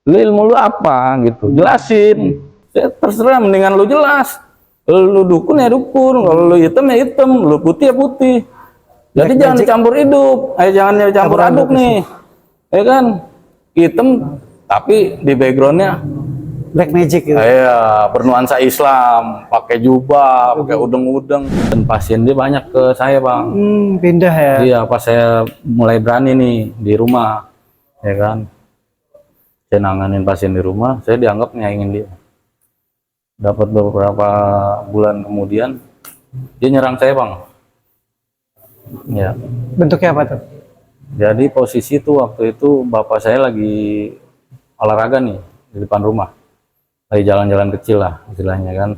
Lu ilmu lu apa gitu, jelasin. Ya, terserah, mendingan lu jelas. Lu dukun ya dukun, kalau lu hitam ya hitam, lu putih ya putih. Jadi Black jangan magic. dicampur hidup, jangan dicampur aduk nih, ya kan? Hitam tapi di backgroundnya Black magic gitu. iya, bernuansa Islam, pakai jubah, pakai udeng-udeng. Dan pasien dia banyak ke saya, Bang. Pindah ya. Iya, pas saya mulai berani nih di rumah, ya kan? Saya nanganin pasien di rumah, saya dianggap nyaingin dia. Dapat beberapa bulan kemudian, dia nyerang saya, Bang. Ya. Bentuknya apa tuh? Jadi posisi tuh waktu itu bapak saya lagi olahraga nih di depan rumah. Lagi jalan-jalan kecil lah istilahnya kan.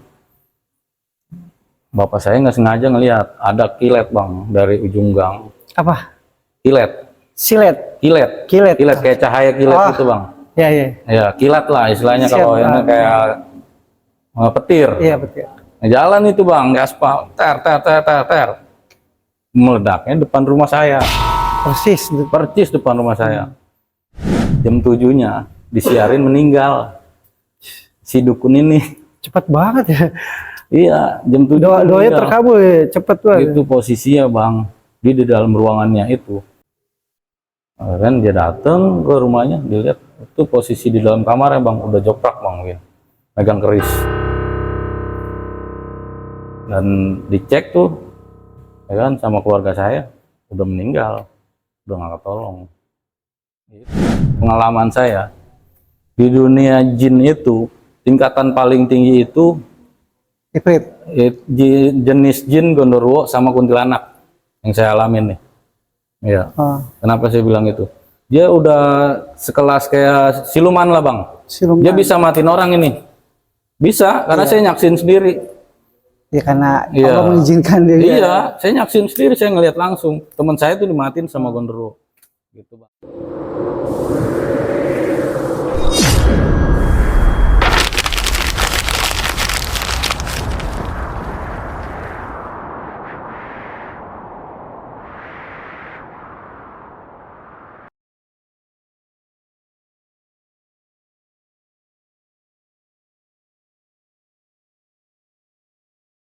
Bapak saya nggak sengaja ngelihat ada kilet, Bang, dari ujung gang. Apa? Kilet. Silet. Kilet. Kilet. Kilet kayak cahaya kilet gitu, Bang. Ya, ya. Ya, kilat lah istilahnya. Siap, kalau ini kayak petir. Iya, betul. Nah, jalan itu, Bang, di aspal. Ter ter ter ter ter. Meledaknya depan rumah saya. Persis depan rumah saya. Jam 7-nya disiarin meninggal si dukun ini. Cepat banget ya. Iya, jam 7 Doanya terkabul ya, cepet banget. Itu posisinya, Bang, di dalam ruangannya itu. Kan dia datang ke rumahnya, dilihat itu posisi di dalam kamarnya, Bang, udah joprak, Bang, mungkin megang keris. Dan dicek tuh, ya kan, sama keluarga saya udah meninggal, udah nggak ketolong. Pengalaman saya di dunia jin itu, tingkatan paling tinggi itu Ifrit. jenis jin gondorwo sama kuntilanak yang saya alamin nih. Iya. Kenapa saya bilang itu? Dia udah sekelas kayak siluman lah, Bang. Siluman. Dia bisa matiin orang ini. Bisa, karena saya nyaksin sendiri. Ya karena Allah mengizinkan dia. Iya, saya nyaksin sendiri, saya ngelihat langsung. Teman saya tuh dimatiin sama gondorwo. Gitu, Bang.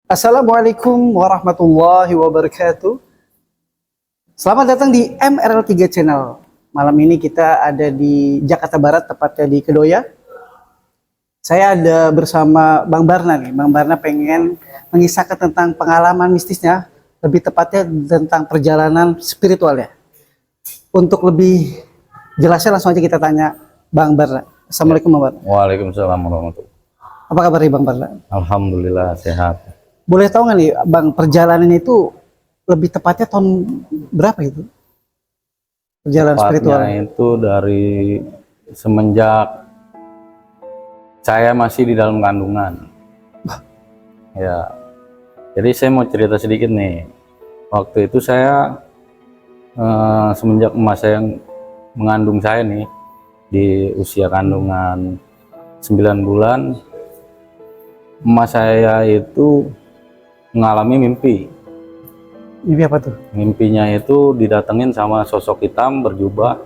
Assalamualaikum warahmatullahi wabarakatuh. Selamat datang di MRL3 Channel. Malam ini kita ada di Jakarta Barat, tepatnya di Kedoya. Saya ada bersama Bang Barna nih. Bang Barna pengen mengisahkan tentang pengalaman mistisnya, lebih tepatnya tentang perjalanan spiritualnya. Untuk lebih jelasnya langsung aja kita tanya Bang Barna. Assalamualaikum Bang Barna. Waalaikumsalam warahmatullahi wabarakatuh. Apa kabar Bang Barna? Alhamdulillah sehat. Boleh tahu nggak nih Bang, perjalanan itu lebih tepatnya tahun berapa itu? Perjalanan spiritual itu dari semenjak saya masih di dalam kandungan. Ya, jadi saya mau cerita sedikit nih. Waktu itu saya semenjak emas saya yang mengandung saya nih, di usia kandungan 9 bulan, emas saya itu mengalami mimpi. Mimpi apa tuh? Mimpinya itu didatengin sama sosok hitam berjubah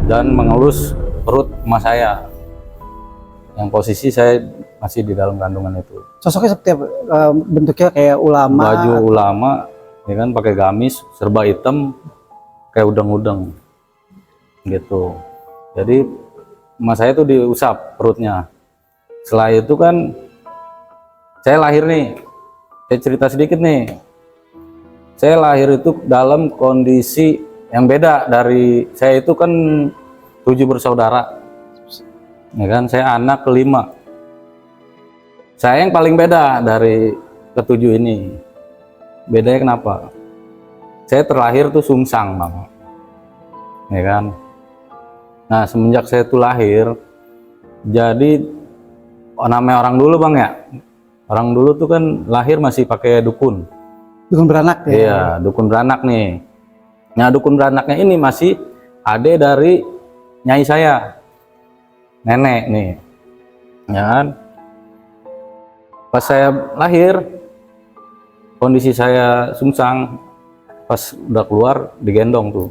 dan mengelus perut emas saya, yang posisi saya masih di dalam kandungan itu. Sosoknya seperti apa? Bentuknya kayak ulama? Baju ulama, ya kan, pakai gamis serba hitam kayak udeng-udeng gitu. Jadi emas saya tuh diusap perutnya. Setelah itu kan saya lahir nih. Saya cerita sedikit nih. Saya lahir itu dalam kondisi yang beda dari saya. Itu kan 7 bersaudara, ya kan, saya anak kelima. Saya yang paling beda dari ketujuh ini. Bedanya kenapa? Saya terlahir tuh sungsang, Bang, ya kan. Nah, semenjak saya tuh lahir, jadi namanya orang dulu, Bang, ya. Orang dulu tuh kan lahir masih pakai dukun. Dukun beranak ya? Iya, dukun beranak nih. Nah, dukun beranaknya ini masih adik dari nyai saya, nenek nih, ya kan. Pas saya lahir, kondisi saya sungsang. Pas udah keluar, digendong tuh.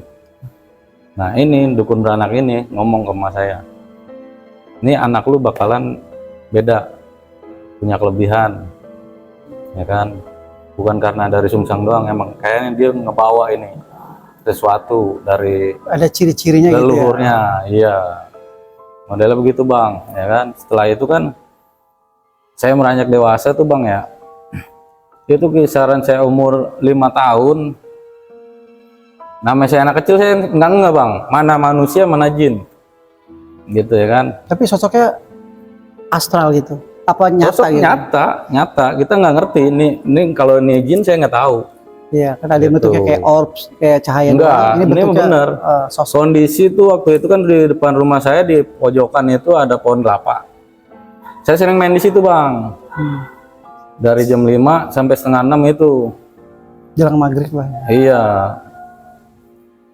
Nah, ini dukun beranak ini ngomong ke emak saya, ini anak lu bakalan beda, punya kelebihan, ya kan? Bukan karena dari sungsang doang, emang kayaknya dia ngebawa ini sesuatu dari Ada ciri-cirinya gitu ya. leluhurnya. Iya, modelnya begitu bang, ya kan? Setelah itu kan saya meranjak dewasa tuh bang ya, itu kisaran saya umur 5 tahun. Namanya saya anak kecil, saya enggak bang, mana manusia mana jin, gitu ya kan? Tapi sosoknya astral gitu. Apa nyata Sosok gitu? nyata, kita nggak ngerti ini kalau ini jin saya nggak tahu. Iya, kan ada yang Gitu. bentuknya kayak orbs, kayak cahaya Enggak, doang. Ini ini bentuknya bener. sosok. Kondisi itu waktu itu kan di depan rumah saya di pojokan itu ada pohon kelapa. Saya sering main di situ bang. Dari jam 5 sampai setengah 6 itu. Jelang maghrib lah. Iya.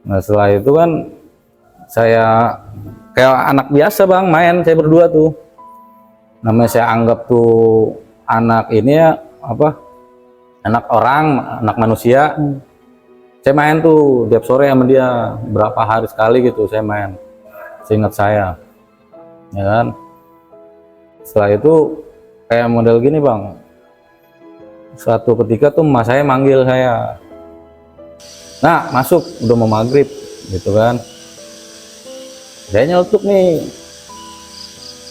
Nah setelah itu kan saya kayak anak biasa bang, main saya berdua tuh. Namanya saya anggap tuh anak ini ya apa? Anak orang, anak manusia. Saya main tuh tiap sore sama dia, berapa hari sekali gitu saya main. Seingat saya, ya kan. Setelah itu kayak model gini bang. Suatu ketika tuh emak saya manggil saya, nah masuk udah mau maghrib, gitu kan. Saya nyeletuk nih,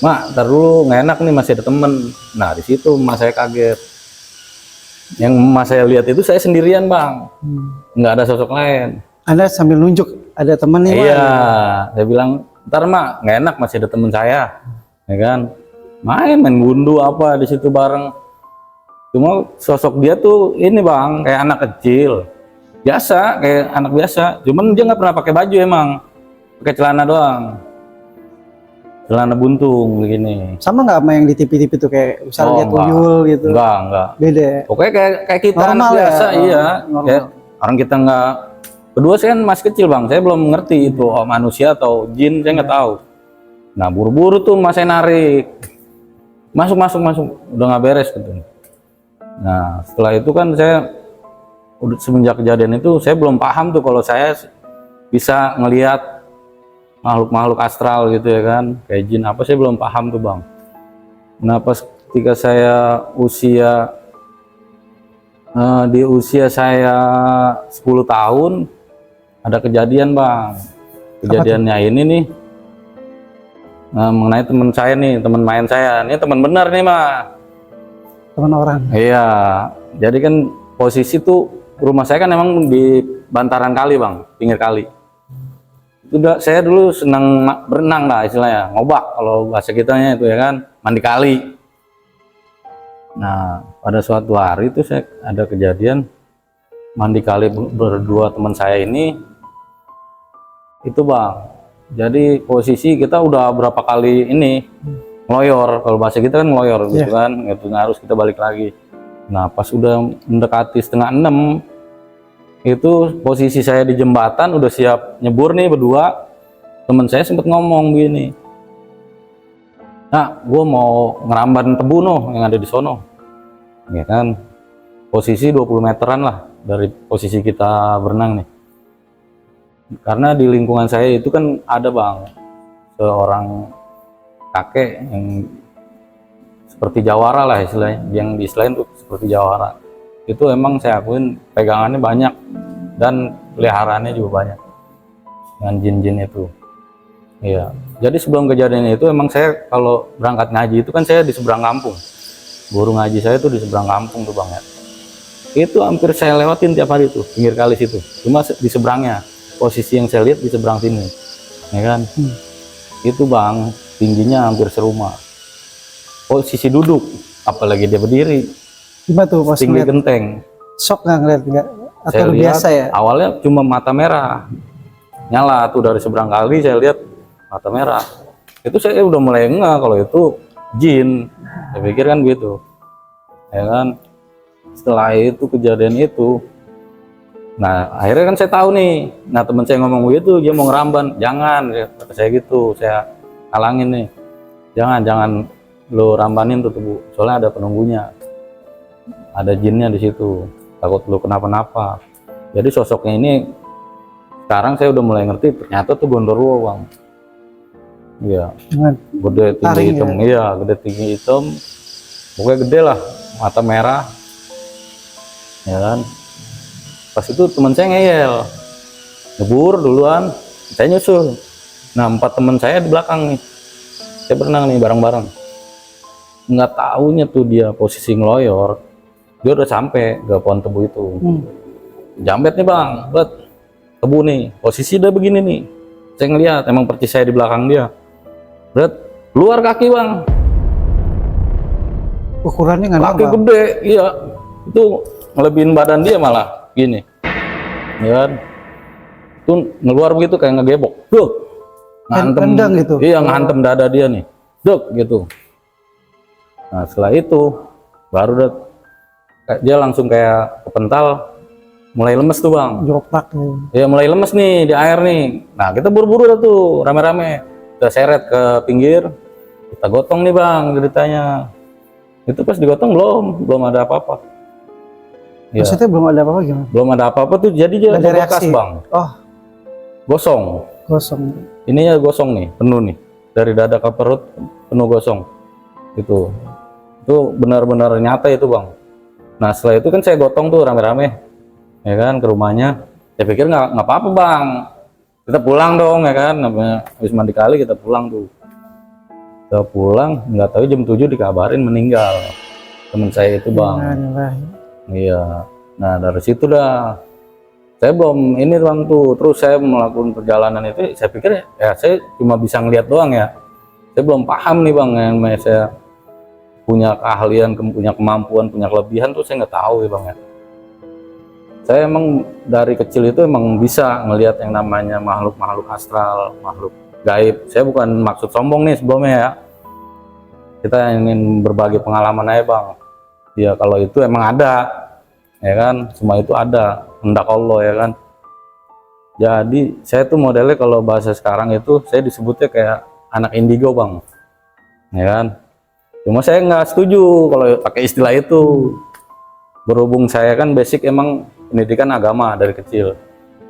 mak ntar dulu nggak enak nih masih ada temen. Nah di situ emak saya kaget. Yang emak saya lihat itu saya sendirian bang, nggak ada sosok lain. Anda sambil nunjuk ada teman nih, Iya, Mak. saya bilang, ntar mak nggak enak masih ada temen saya, ya kan? Main gundu apa di situ bareng. Cuma sosok dia tuh ini bang, kayak anak kecil, biasa, kayak anak biasa. Cuman dia nggak pernah pakai baju emang, pakai celana doang, celana buntung begini. Sama nggak sama yang di TV-TV tuh kayak misalnya Oh, dia enggak. tuyul gitu. Enggak. Beda. Pokoknya kayak kita anak Normal ya? biasa, iya. Normal. Kayak orang kita nggak. Kedua saya kan masih kecil bang, saya belum ngerti itu manusia atau jin, saya nggak tahu. Nah buru-buru tuh mas saya narik, masuk, udah nggak beres gitu. Nah setelah itu kan saya udah semenjak kejadian itu saya belum paham tuh kalau saya bisa ngelihat makhluk-makhluk astral gitu ya kan, kayak jin apa, saya belum paham tuh bang. Nah pas ketika saya di usia saya 10 tahun ada kejadian bang. Kejadiannya ini nih mengenai teman saya nih, teman main saya. Ini teman benar nih mah. Teman orang. Iya, jadi kan posisi tuh rumah saya kan emang di bantaran kali bang, pinggir kali. Udah saya dulu senang berenang lah istilahnya, ngobak kalau bahasa kitanya itu ya kan, mandi kali. Nah pada suatu hari itu saya ada kejadian mandi kali berdua teman saya ini itu bang. Jadi posisi kita udah berapa kali ini ngeloyor, kalau bahasa kita kan ngeloyor gitu kan, itu harus kita balik lagi. Nah pas udah mendekati setengah 6 itu posisi saya di jembatan udah siap nyebur nih berdua, teman saya sempat ngomong begini, nah gue mau ngeramban tebu noh yang ada di sono, ya kan, posisi 20 meteran lah dari posisi kita berenang nih. Karena di lingkungan saya itu kan ada bang seorang kakek yang seperti jawara lah istilahnya, yang di selain tuh seperti jawara. Itu emang saya akuin pegangannya banyak dan peliharaannya juga banyak dengan jin-jin itu. Iya. Jadi sebelum kejadian itu emang saya kalau berangkat ngaji itu kan saya di seberang kampung. Guru ngaji saya tuh di seberang kampung tuh bang ya. Itu hampir saya lewatin tiap hari tuh pinggir kali situ. Cuma di seberangnya. Posisi yang saya lihat di seberang sini, ya kan? Itu bang tingginya hampir serumah. Posisi duduk, apalagi dia berdiri. Gimana tuh pas Tinggi ngeliat? genteng. Shock nggak ngeliat nggak? Atau Saya udah lihat biasa ya? awalnya cuma mata merah, nyala tuh dari seberang kali saya lihat mata merah. Itu saya udah mulai enggak kalau itu jin. Saya pikir kan gitu, ya kan? Setelah itu kejadian itu. Nah akhirnya kan saya tahu nih, nah teman saya ngomong begitu, dia mau ngeramban, jangan, kata saya gitu, saya halangin nih, jangan lo rambanin tuh tebu, soalnya ada penunggunya, ada jinnya di situ, takut lo kenapa-napa. Jadi sosoknya ini sekarang saya udah mulai ngerti, ternyata tuh gondorwo bang, Iya, Dengan gede tinggi taring hitam, iya gede tinggi hitam, pokoknya gede lah, mata merah, ya kan. Pas itu teman saya ngeyel, nyebur duluan, saya nyusul. Nah 4 teman saya di belakang nih, saya berenang nih bareng-bareng. Nggak taunya tuh dia posisi ngeloyor, dia udah sampai ke pohon tebu itu. Jambet nih bang, bet tebu nih, posisi udah begini nih. Saya ngeliat, emang percis saya di belakang dia. Bet, keluar kaki bang, ukurannya nggak kaki normal. gede, iya. Itu ngelebihin badan dia malah, gini. Ya kan? Itu ngeluar begitu kayak ngegebok, duk. Ngantem, Nendang gitu? iya ngantem dada dia nih, duk gitu. Nah setelah itu, baru dia langsung kayak kepental, mulai lemes tuh bang. Joprak tuh. Ya mulai lemes nih di air nih. Nah kita buru-buru dah tuh rame-rame. Kita seret ke pinggir. Kita gotong nih bang ceritanya. Itu pas digotong belum ada apa-apa. Ya, Maksudnya belum ada apa-apa gimana? belum ada apa-apa tuh jadi dia Nggak ada bekas reaksi? bang. Oh, Gosong. kosong. Ininya gosong nih, penuh nih. Dari dada ke perut penuh gosong. Itu benar-benar nyata itu bang. Nah setelah itu kan saya gotong tuh rame-rame. Ya kan ke rumahnya. Saya pikir nggak apa-apa bang, kita pulang dong ya kan, namanya habis mandi kali kita pulang tuh. Kita pulang nggak tahu jam 7 dikabarin meninggal teman saya itu bang. Iya, nah dari situ dah saya belum ini bang tuh, terus saya melakukan perjalanan itu saya pikir ya saya cuma bisa ngeliat doang ya, saya belum paham nih bang yang saya punya keahlian, punya kemampuan, punya kelebihan tuh saya nggak tahu ya bang ya. Saya emang dari kecil itu emang bisa ngelihat yang namanya makhluk-makhluk astral, makhluk gaib. Saya bukan maksud sombong nih sebelumnya ya. Kita ingin berbagi pengalaman aja bang. Ya kalau itu emang ada, ya kan. Semua itu ada, kehendak Allah ya kan. Jadi saya tuh modelnya kalau bahasa sekarang itu saya disebutnya kayak anak indigo bang, ya kan. Cuma saya nggak setuju kalau pakai istilah itu. Berhubung saya kan basic emang pendidikan agama dari kecil,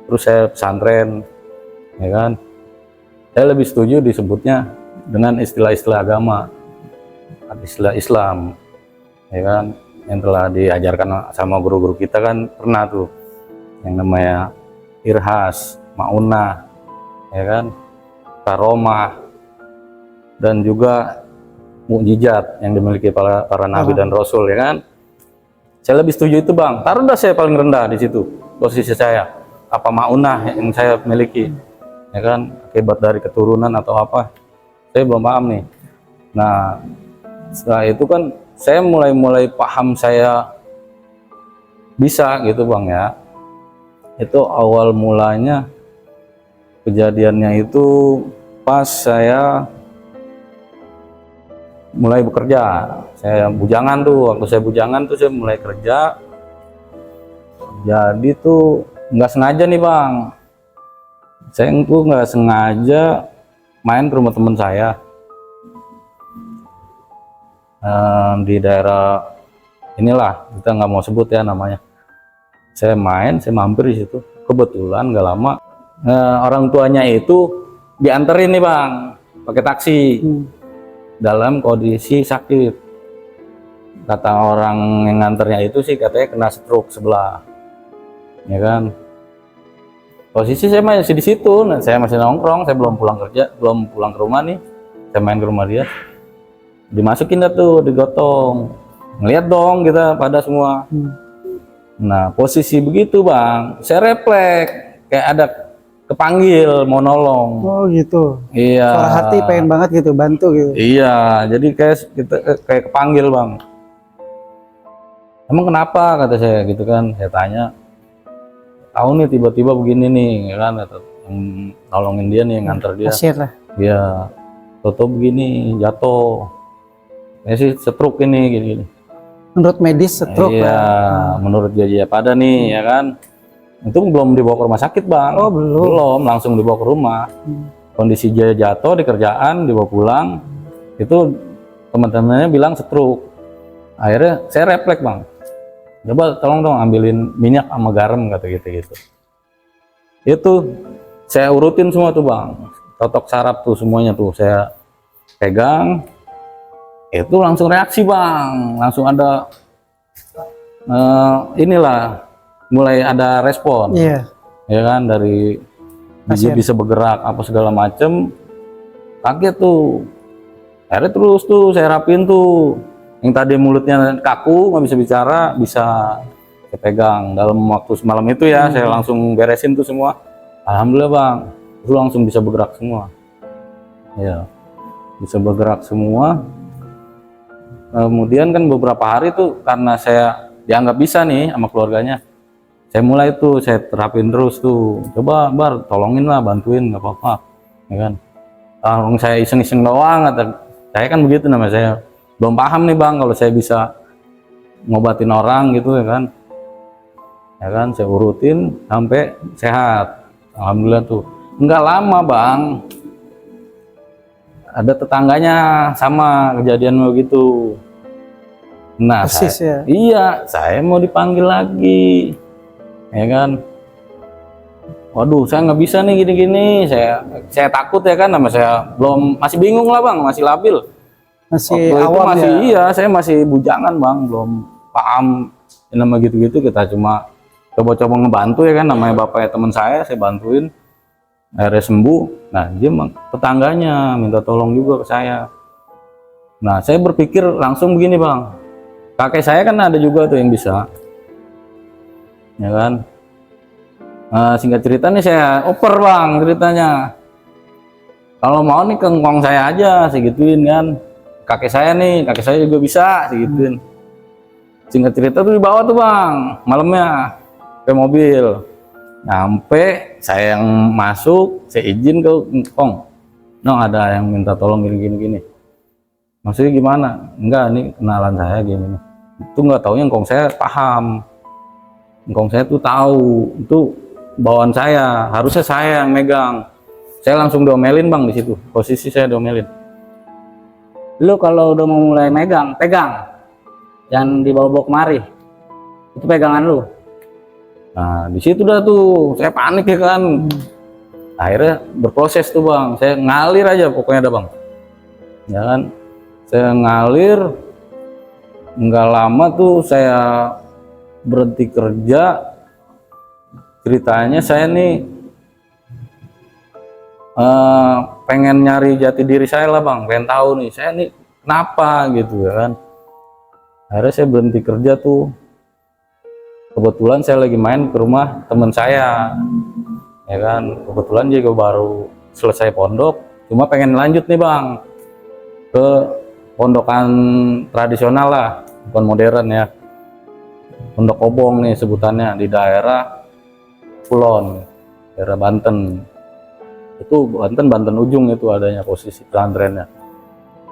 terus saya pesantren, ya kan. Saya lebih setuju disebutnya dengan istilah-istilah agama, istilah Islam, ya kan, yang telah diajarkan sama guru-guru kita kan pernah tuh, yang namanya irhas, maunah, ya kan, karomah, dan juga mukjizat yang dimiliki para nabi dan rasul, ya kan. Saya lebih setuju itu bang. Taruh dah saya paling rendah di situ posisi saya. Apa maunah yang saya miliki, ya kan, akibat dari keturunan atau apa? Saya belum paham nih. Nah, setelah itu kan saya mulai paham saya bisa gitu bang ya. Itu awal mulanya kejadiannya itu pas saya mulai bekerja. Saya bujangan tuh, waktu saya bujangan tuh saya mulai kerja. Jadi tuh nggak sengaja nih bang, saya tuh nggak sengaja main ke rumah teman saya di daerah inilah, kita nggak mau sebut ya namanya. Saya mampir di situ, kebetulan nggak lama orang tuanya itu dianterin nih bang pakai taksi. Dalam kondisi sakit, kata orang yang nganternya itu sih katanya kena stroke sebelah, ya kan. Posisi saya masih di situ, nah, saya masih nongkrong, saya belum pulang kerja, belum pulang ke rumah nih, saya main ke rumah dia, dimasukin dah tuh, digotong, ngeliat dong kita pada semua. Nah posisi begitu bang, saya refleks kayak ada kepanggil mau nolong. Oh gitu. Iya. Suara hati pengen banget gitu, bantu gitu. Iya, jadi kita kayak kepanggil bang. Emang kenapa kata saya gitu kan? Saya tanya. Tahu nih tiba-tiba begini nih, ya kan? Atau yang nolongin dia nih, yang nganter dia. Kasian lah. Iya. Toto begini jatuh. Ya sih stroke ini gini. Menurut medis stroke iya, lah. menurut dia pada nih, ya kan? Itu belum dibawa ke rumah sakit bang. Oh belum. Belum, langsung dibawa ke rumah. Kondisi dia jatuh di kerjaan, dibawa pulang. Itu teman-temannya bilang stroke. Akhirnya saya refleks bang, coba tolong dong ambilin minyak sama garam kata gitu. Itu saya urutin semua tuh bang. totok saraf tuh semuanya tuh saya pegang, itu langsung reaksi bang, langsung ada inilah mulai ada respon, Iya. ya kan, dari dia Pasien. bisa bergerak apa segala macem, kaget tuh. Akhirnya terus tuh saya rapin tuh, yang tadi mulutnya kaku nggak bisa bicara, bisa saya pegang dalam waktu semalam itu ya. Saya langsung beresin tuh semua, alhamdulillah bang, itu langsung bisa bergerak semua, ya bisa bergerak semua. Kemudian kan beberapa hari tuh karena saya dianggap bisa nih sama keluarganya, saya mulai tuh saya terapin terus tuh, coba Bar tolongin lah, bantuin nggak apa-apa, ya kan. Kalau saya iseng-iseng doang, kata saya kan begitu, namanya saya belum paham nih bang kalau saya bisa ngobatin orang gitu, ya kan. Ya kan, saya urutin sampai sehat, alhamdulillah tuh. Nggak lama bang, ada tetangganya sama kejadian begitu. Nah, Persis ya. iya, saya mau dipanggil lagi, ya kan. Waduh, saya nggak bisa nih gini-gini. Saya takut ya kan, nama saya belum, masih bingung lah bang, masih labil. Masih Waktu itu awam masih ya. iya, saya masih bujangan bang, belum paham yang nama gitu-gitu. Kita cuma coba-coba ngebantu ya kan, namanya bapaknya teman saya bantuin. Akhirnya sembuh. Nah, dia tetangganya minta tolong juga ke saya. Nah, saya berpikir langsung begini bang, kakek saya kan ada juga tuh yang bisa, ya kan. Singkat cerita nih saya oper bang ceritanya, kalau mau nih kengkong saya aja segituin kan, kakek saya juga bisa segituin. Singkat cerita tuh dibawa tuh bang malamnya ke mobil, nyampe saya yang masuk, saya izin ke kong, no ada yang minta tolong gini. Maksudnya gimana? Enggak, ini kenalan saya gini. Itu nggak taunya kong saya paham, kong saya tuh tahu itu bawaan saya, harusnya saya yang megang. Saya langsung diomelin bang di situ, posisi saya diomelin. Lu kalau udah mau mulai megang, pegang, jangan dibawa-bawa kemari, itu pegangan lu. Nah di situ dah tuh saya panik ya kan. Akhirnya berproses tuh bang, saya ngalir aja pokoknya dah bang, ya kan. Saya ngalir, nggak lama tuh saya berhenti kerja. Ceritanya saya nih pengen nyari jati diri saya lah bang, pengen tahu nih saya nih kenapa gitu ya kan. Akhirnya saya berhenti kerja tuh, kebetulan saya lagi main ke rumah teman saya, ya kan. Kebetulan dia juga baru selesai pondok, cuma pengen lanjut nih bang ke pondokan tradisional lah, bukan modern ya, pondok Obong nih sebutannya, di daerah Kulon, daerah Banten. Itu Banten ujung itu adanya posisi pesantrennya.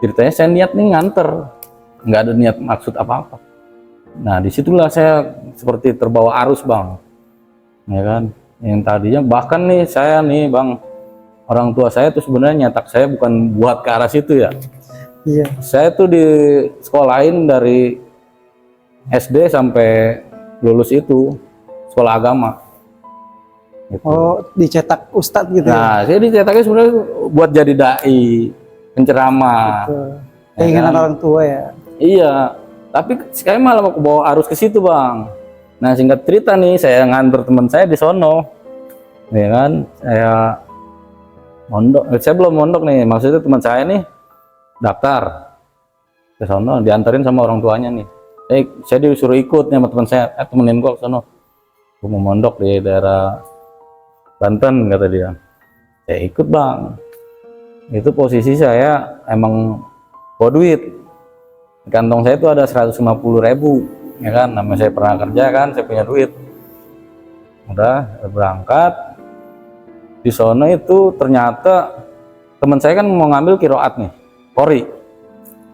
Ceritanya saya niat nih nganter, nggak ada niat maksud apa-apa. Nah disitulah saya seperti terbawa arus bang, ya kan. Yang tadinya bahkan nih saya nih bang, orang tua saya tuh sebenarnya nyatak saya bukan buat ke arah situ ya. Iya. Saya tuh di sekolahin dari SD sampai lulus itu sekolah agama. Gitu. Oh, dicetak ustadz gitu ya. Nah, saya dicetaknya sebenarnya buat jadi dai, penceramah. Betul. Ya Keinginan kan? orang tua ya. Iya, tapi saya malah mau bawa arus ke situ, Bang. Nah, singkat cerita nih, saya nganter teman saya di sono. Ya kan? Saya mondok, saya belum mondok nih. Maksudnya teman saya nih daftar ke sono, diantarin sama orang tuanya nih. Saya disuruh ikut nih sama teman saya, temenin gua ke sono. Gua mau mondok di daerah Banten kata dia. Saya ikut bang. Itu posisi saya emang bawa duit. Di kantong saya itu ada 150.000, ya kan. Namanya saya pernah kerja kan, saya punya duit. Udah berangkat. Di sono itu ternyata teman saya kan mau ngambil kiroat nih, kori.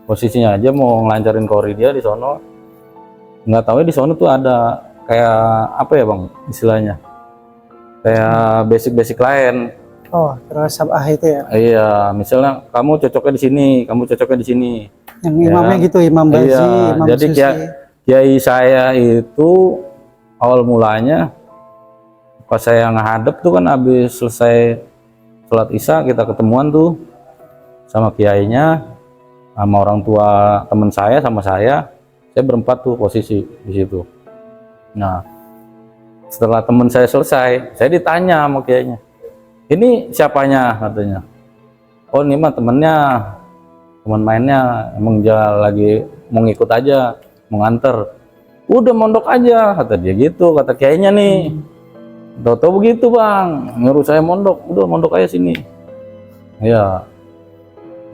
Posisinya aja mau ngelancarin kori dia di sono. Nggak tahu di sono tuh ada kayak apa ya bang istilahnya, kayak basic lain. Oh, terus sabah itu ya. Iya, misalnya kamu cocoknya di sini, kamu cocoknya di sini. Yang Ya imamnya kan? gitu, Imam Bazi, Iya, Imam jadi Susi. kiai saya itu awal mulanya pas saya ngadep tuh kan habis selesai sholat isya kita ketemuan tuh sama kiainya, sama orang tua teman saya, sama saya berempat tuh posisi di situ. Nah, setelah teman saya selesai, saya ditanya sama kiainya, ini siapanya, katanya. Oh, ini mah temennya, teman mainnya, emang dia lagi mau ngikut aja, mau nganter. Udah mondok aja, kata dia gitu, kata kiainya nih. Tahu-tahu begitu bang, nyuruh saya mondok, udah mondok aja sini. Ya,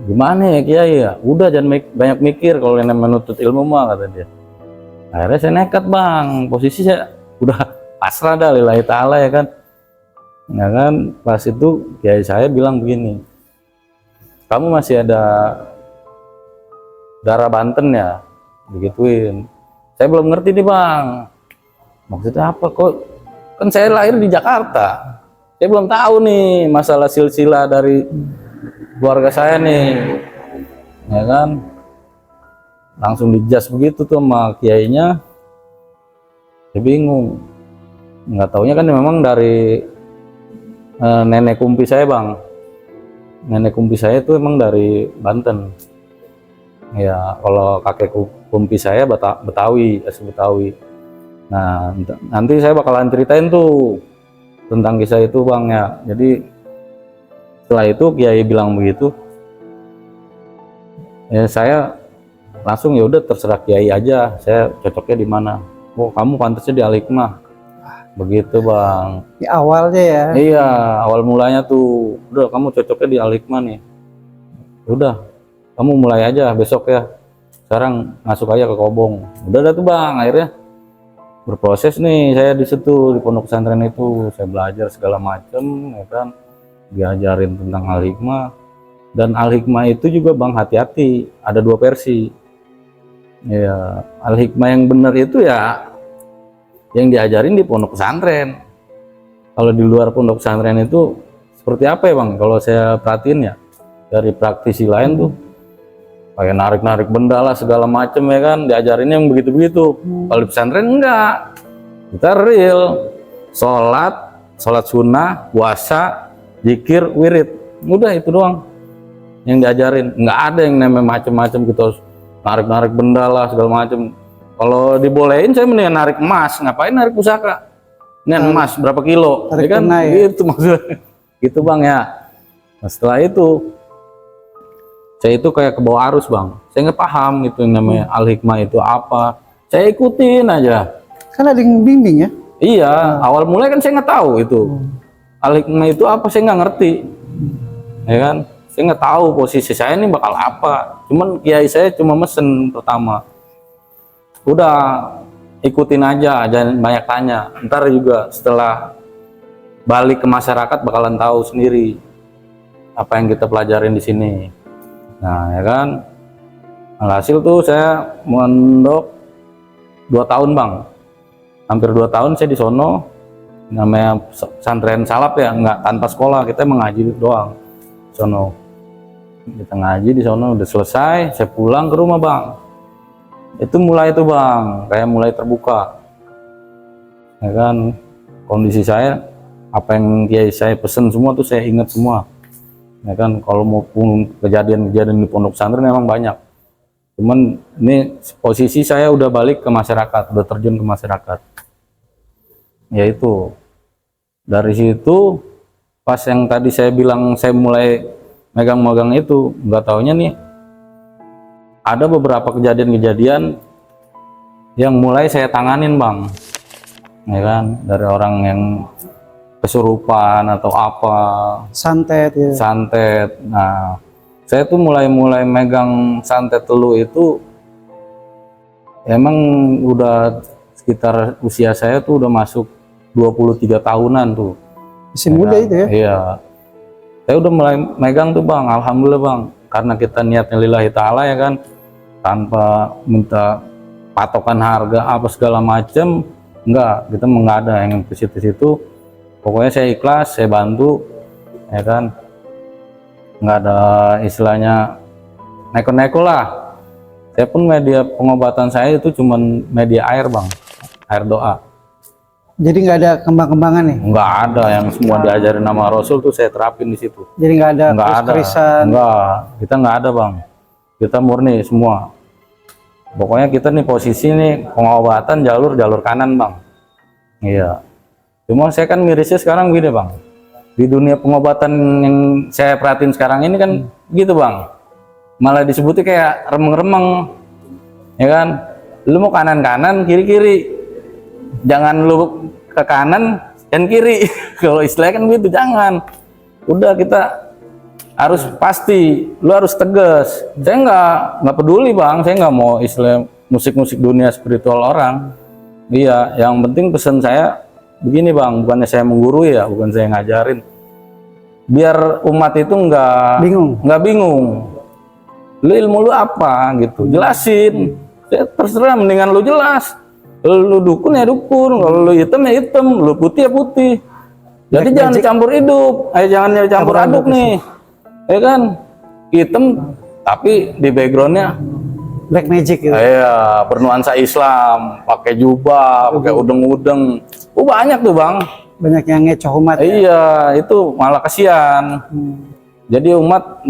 gimana ya kiai ya? Udah jangan banyak mikir kalau yang menuntut ilmu mah, kata dia. Akhirnya saya nekat bang, posisi saya udah pasrah dah lillahi ta'ala ya kan. Nah kan pas itu kiai saya bilang begini, kamu masih ada darah Banten ya, begituin. Saya belum ngerti nih bang, maksudnya apa kok, kan saya lahir di Jakarta, saya belum tahu nih masalah silsilah dari keluarga saya nih, ya kan. Langsung dijas begitu tuh sama kiainya. Saya bingung, nggak taunya kan memang dari nenek kumpi saya bang. Nenek kumpi saya itu emang dari Banten. Ya kalau kakek kumpi saya Betawi, asli Betawi. Nah nanti saya bakalan ceritain tuh tentang kisah itu bang ya. Jadi setelah itu kiai bilang begitu, ya saya langsung ya udah terserah kiai aja, saya cocoknya di mana. Oh kamu pantasnya di Al-Hikmah, begitu bang. Di awalnya ya. Iya awal mulanya tuh, udah kamu cocoknya di Al-Hikmah nih. Udah kamu mulai aja besok ya. Sekarang masuk aja ke Kobong. Udah dah tuh bang, akhirnya berproses nih saya di situ di pondok pesantren itu. Saya belajar segala macem, ya kan, diajarin tentang Al-Hikmah. Dan Al-Hikmah itu juga bang hati-hati, ada dua versi. Ya Al-Hikmah yang benar itu ya yang diajarin di pondok pesantren. Kalau di luar pondok pesantren itu seperti apa ya bang? Kalau saya perhatiin ya dari praktisi lain tuh kayak narik-narik benda lah segala macem ya kan, diajarinnya yang begitu-begitu. Kalau di pesantren enggak, kita real sholat sunnah, puasa, zikir, wirid, udah itu doang yang diajarin. Nggak ada yang namanya macem-macem gitu, narik-narik benda lah segala macem. Kalau dibolehin saya mendingan narik emas, ngapain narik pusaka? Ini emas berapa kilo, ya kan? Ya? Gitu maksudnya, gitu bang ya. Nah, setelah itu saya itu kayak ke bawah arus bang, saya nggak paham gitu yang namanya Al-Hikmah itu apa. Saya ikutin aja. Kan ada yang bimbing ya? Iya, awal mulai kan saya nggak tahu itu Al-Hikmah itu apa, saya nggak ngerti, ya kan? Saya nggak tahu posisi saya ini bakal apa. Cuman kiai saya cuma mesen pertama. Udah ikutin aja, jangan banyak tanya. Ntar juga setelah balik ke masyarakat bakalan tahu sendiri apa yang kita pelajarin di sini. Nah ya kan, alhasil tuh saya mondok 2 tahun bang, hampir 2 tahun saya di sono. Namanya pesantren salaf ya, nggak tanpa sekolah, kita mengaji doang sono. Kita ngaji di sono, udah selesai saya pulang ke rumah bang. Itu mulai tuh bang, kayak mulai terbuka, ya kan. Kondisi saya, apa yang kiai saya pesen semua tuh saya ingat semua, ya kan. Kalau maupun kejadian-kejadian di pondok pesantren memang banyak, cuman ini posisi saya udah balik ke masyarakat, udah terjun ke masyarakat. Yaitu dari situ pas yang tadi saya bilang saya mulai megang-megang itu, nggak taunya nih ada beberapa kejadian-kejadian yang mulai saya tanganin bang, ya kan, dari orang yang kesurupan atau apa, santet ya. santet. Nah saya tuh mulai megang santet dulu itu emang udah sekitar usia saya tuh udah masuk 23 tahunan tuh, Masih muda itu ya? Iya, saya udah mulai megang tuh bang, alhamdulillah bang, karena kita niatnya lillahi ta'ala ya kan, tanpa minta patokan harga apa segala macem, enggak, kita nggak ada yang ke situ-situ. Pokoknya saya ikhlas, saya bantu, ya kan, nggak ada istilahnya neko-neko lah. Saya pun media pengobatan saya itu cuman media air bang, air doa. Jadi nggak ada kembang-kembangan nih. Nggak ada, yang semua diajarin nama Rasul tuh saya terapin di situ. Jadi nggak ada Nggak ada, keris-kerisan. nggak, kita nggak ada bang, kita murni semua. Pokoknya kita nih posisi nih pengobatan jalur kanan bang. Iya. Cuma saya kan mirisnya sekarang gini bang, di dunia pengobatan yang saya perhatiin sekarang ini kan gitu bang, malah disebutnya kayak remeng-remeng, ya kan? Lu mau kanan-kanan, kiri-kiri, jangan lu ke kanan dan kiri. Kalau istilahnya kan gitu, jangan. Udah kita harus pasti, lu harus tegas. Saya nggak peduli bang, saya nggak mau istilah musik-musik dunia spiritual orang. Iya, yang penting pesan saya begini bang, bukannya saya menggurui ya, bukan saya ngajarin. Biar umat itu nggak bingung. Lu ilmu lu apa gitu, jelasin. Ya, terserah, mendingan lu jelas. Lu dukun ya dukun, kalau lu hitam ya hitam, lu putih ya putih. Jadi Black jangan magic. dicampur hidup, jangan dicampur aduk nih, ya kan? Hitam tapi di backgroundnya Black magic gitu. iya, bernuansa Islam, pakai jubah, pakai udeng-udeng. Banyak tuh bang. Banyak yang ngecoh umat. Iya, itu malah kasihan. Jadi umat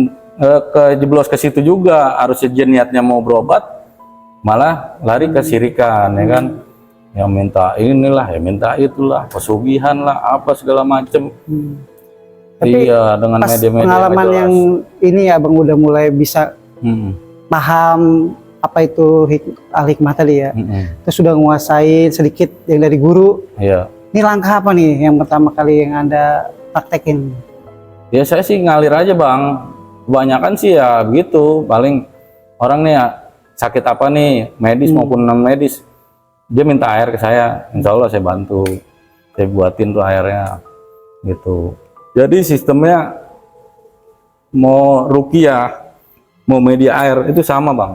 kejeblos ke situ juga, harusnya dia niatnya mau berobat, malah lari ke sirikan, ya kan? Yang minta inilah, ya minta itulah, pesugihan lah, apa segala macem. Tapi Iya, dengan pas media-media pengalaman jelas. yang ini ya bang udah mulai bisa paham apa itu al-hikmah tadi ya. Terus sudah menguasai sedikit yang dari guru. Iya. Ini langkah apa nih yang pertama kali yang Anda praktekin? Ya saya sih ngalir aja bang. Kebanyakan sih ya begitu. Paling orang nih ya sakit apa nih, medis maupun non medis, dia minta air ke saya, insya Allah saya bantu, saya buatin tuh airnya gitu. Jadi sistemnya mau ruqyah, mau media air itu sama bang,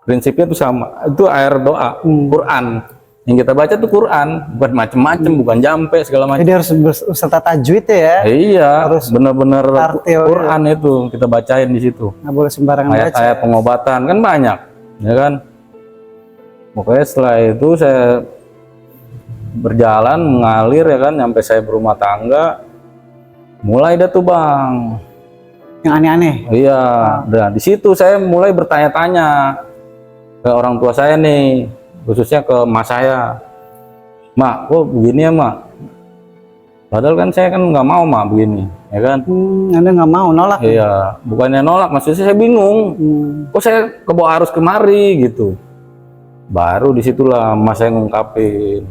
prinsipnya itu sama. Itu air doa, Quran yang kita baca tuh Quran, bukan macem-macem, bukan jampe segala macam. Jadi harus berserta tajwid ya. Iya, Harus bener-bener artil, Quran itu kita bacain di situ. Nggak boleh sembarangan baca. Ayat-ayat pengobatan kan banyak, ya kan? Pokoknya setelah itu saya berjalan mengalir ya kan, sampai saya berumah tangga, mulai dah tuh bang. Yang aneh-aneh. Iya, dan di situ saya mulai bertanya-tanya ke orang tua saya nih, khususnya ke emak saya. Mak, kok begini ya mak? Padahal kan saya kan nggak mau mak begini, ya kan? Anda nggak mau nolak? Iya, bukannya nolak, maksudnya saya bingung. Kok saya kebawa arus kemari gitu. Baru disitulah mas saya ngungkapin.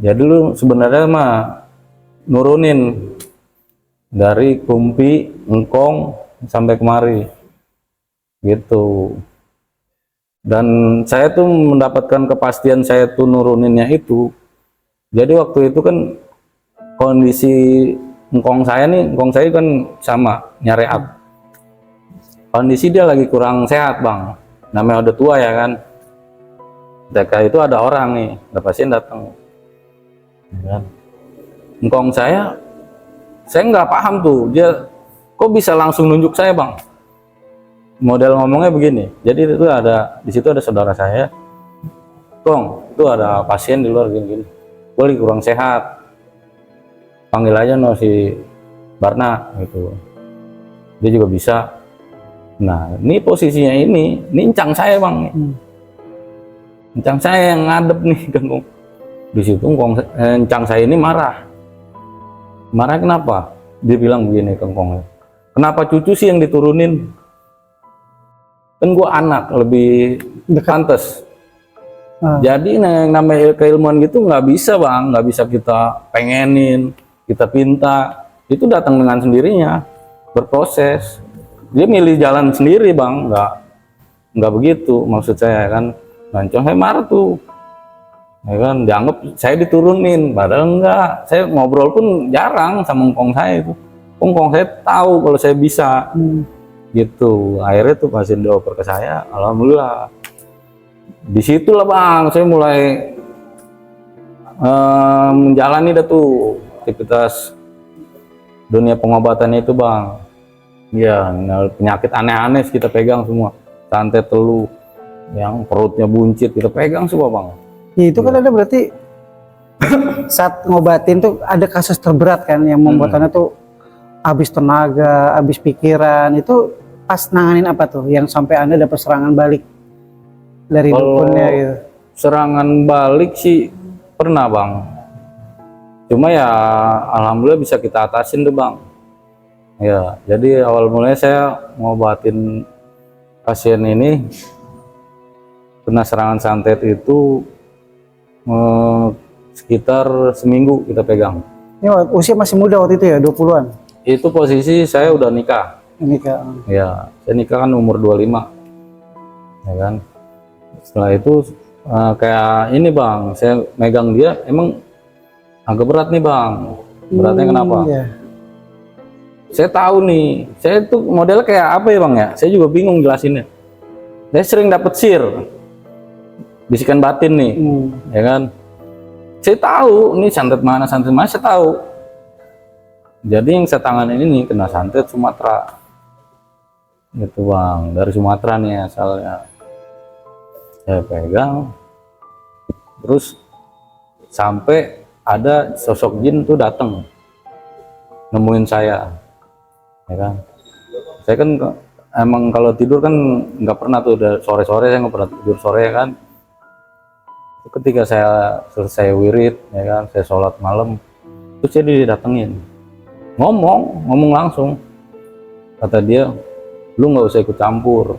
Jadi lu sebenarnya mah nurunin dari Kumpi, Engkong sampai kemari, gitu. Dan saya tuh mendapatkan kepastian saya tuh nuruninnya itu. Jadi waktu itu kan kondisi engkong saya kan sama nyariat. Kondisi dia lagi kurang sehat bang. Namanya udah tua ya kan. Ketika itu ada orang nih, ada pasien datang. Ya kan? Engkong saya nggak paham tuh dia kok bisa langsung nunjuk saya bang. Model ngomongnya begini. Jadi itu di situ ada saudara saya. Kong, itu ada pasien di luar gini-gini. Boleh kurang sehat. Panggil aja no si Barna gitu. Dia juga bisa. Nah, ini posisinya ini encang saya bang. Encang saya yang ngadep nih kan. Di situ encang saya ini marah. Marah kenapa? Dia bilang begini ke Kong. Kenapa cucu sih yang diturunin? Kan gua anak lebih pantas. Jadi yang namanya keilmuan gitu nggak bisa bang, nggak bisa kita pengenin, kita pinta. Itu datang dengan sendirinya, berproses. Dia milih jalan sendiri bang, nggak begitu maksud saya kan. Lancong saya marah tuh, ya kan, dianggap saya diturunin, padahal enggak. Saya ngobrol pun jarang sama engkong saya itu. Engkong saya tahu kalau saya bisa. Gitu, akhirnya tuh pasien dioper ke saya, alhamdulillah. Disitulah bang, saya mulai menjalani dah tuh aktivitas dunia pengobatan itu bang. Ya, penyakit aneh-aneh kita pegang semua, santet teluh, yang perutnya buncit kita pegang semua bang. Ya, itu kan ada berarti saat ngobatin tuh ada kasus terberat kan yang membuat Anda tuh habis tenaga, habis pikiran. Itu pas nanganin apa tuh yang sampai Anda dapat serangan balik dari Kalau dukunnya gitu? serangan balik sih pernah bang, cuma ya alhamdulillah bisa kita atasin tuh bang. Ya, jadi awal mulanya saya ngobatin pasien ini kena serangan santet itu sekitar seminggu kita pegang. Ini usia masih muda waktu itu ya, 20-an? Itu posisi saya udah nikah. Ini Kak. Ya, saya nikah kan umur 25. Ya kan. Setelah itu kayak ini bang, saya megang dia emang agak berat nih bang. Beratnya kenapa? Iya. Saya tahu nih, saya tuh modelnya kayak apa ya bang ya? Saya juga bingung jelasinnya. Saya sering dapet sir, bisikan batin nih, ya kan? Saya tahu ini santet mana, saya tahu. Jadi yang saya tanganin ini kena santet Sumatera, gitu bang, dari Sumatera nih asalnya. Saya pegang, terus sampai ada sosok jin tuh datang, nemuin saya. Ya kan, saya kan emang kalau tidur kan nggak pernah tuh, sore-sore saya nggak pernah tidur sore ya kan. Ketika saya selesai wirid ya kan, saya sholat malam, terus saya didatengin, ngomong langsung, kata dia, lu nggak usah ikut campur.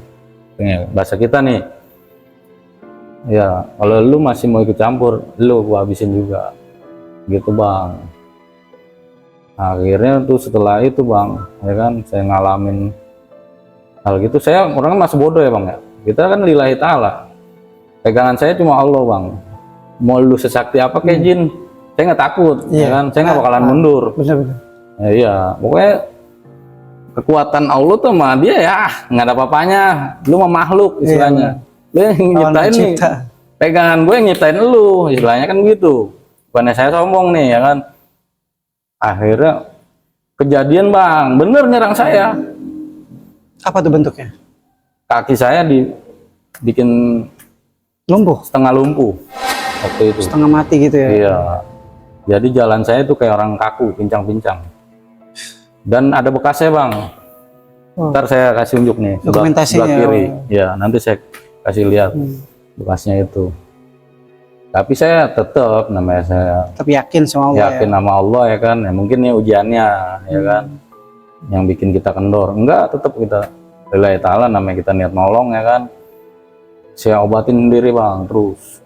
Bahasa kita nih, ya kalau lu masih mau ikut campur, lu gua habisin juga, gitu bang. Akhirnya tuh setelah itu bang, ya kan, saya ngalamin hal gitu. Saya orangnya masih bodoh ya bang ya, kita kan lillahi ta'ala, pegangan saya cuma Allah bang. Mau lu sesakti apa kayak jin, saya nggak takut. Ya kan, saya nggak bakalan mundur. Bener-bener. Ya, iya, pokoknya kekuatan Allah tuh sama dia ya nggak ada apa-apanya. Lu mah makhluk istilahnya, lu yang nyiptain nih, pegangan gue yang nyiptain lu istilahnya kan gitu. Bukannya saya sombong nih ya kan. Akhirnya kejadian bang, bener nyerang saya. Apa tuh bentuknya? Kaki saya dibikin Lumpuh? setengah lumpuh waktu itu. Setengah mati gitu ya? Iya. Jadi jalan saya itu kayak orang kaku, pincang-pincang. Dan ada bekasnya bang. Ntar saya kasih unjuk nih, dokumentasinya sebelah kiri. Ya, nanti saya kasih lihat bekasnya itu. Tapi saya tetap, namanya saya tapi yakin sama Allah, yakin sama Allah ya kan. Ya mungkin ini ujiannya ya kan, yang bikin kita kendor. Enggak, tetap kita lillahi ta'ala, namanya kita niat nolong ya kan. Saya obatin sendiri bang, terus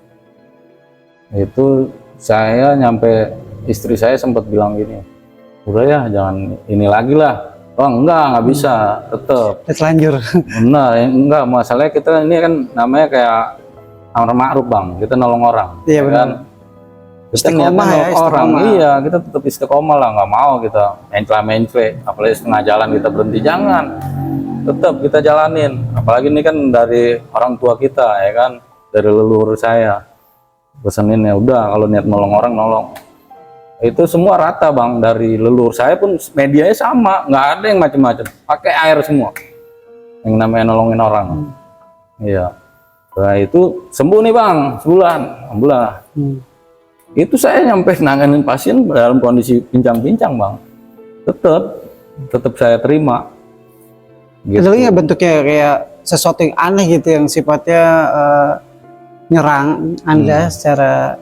itu saya nyampe istri saya sempat bilang gini, udah ya jangan ini lagi lah. Oh enggak bisa, tetap terlanjur. benar. Enggak, masalahnya kita ini kan namanya kayak amar ma'ruf bang, kita nolong orang. Iya ya kan, kita niatnya nolong orang. Iya, kita tetap istiqomah lah, nggak mau kita mencela-mencela, apalagi setengah jalan kita berhenti. Jangan, tetap kita jalanin. Apalagi ini kan dari orang tua kita ya kan, dari leluhur saya pesenin ya udah, kalau niat nolong orang nolong. Itu semua rata bang, dari leluhur saya pun medianya sama, nggak ada yang macam-macam, pakai air semua yang namanya nolongin orang. Iya. Nah itu sembuh nih bang, sebulan, alhamdulillah. Itu saya nyampe nanganin pasien dalam kondisi pincang-pincang bang, tetap saya terima. Gitu. Ada lagi nggak bentuknya kayak sesuatu yang aneh gitu, yang sifatnya nyerang Anda secara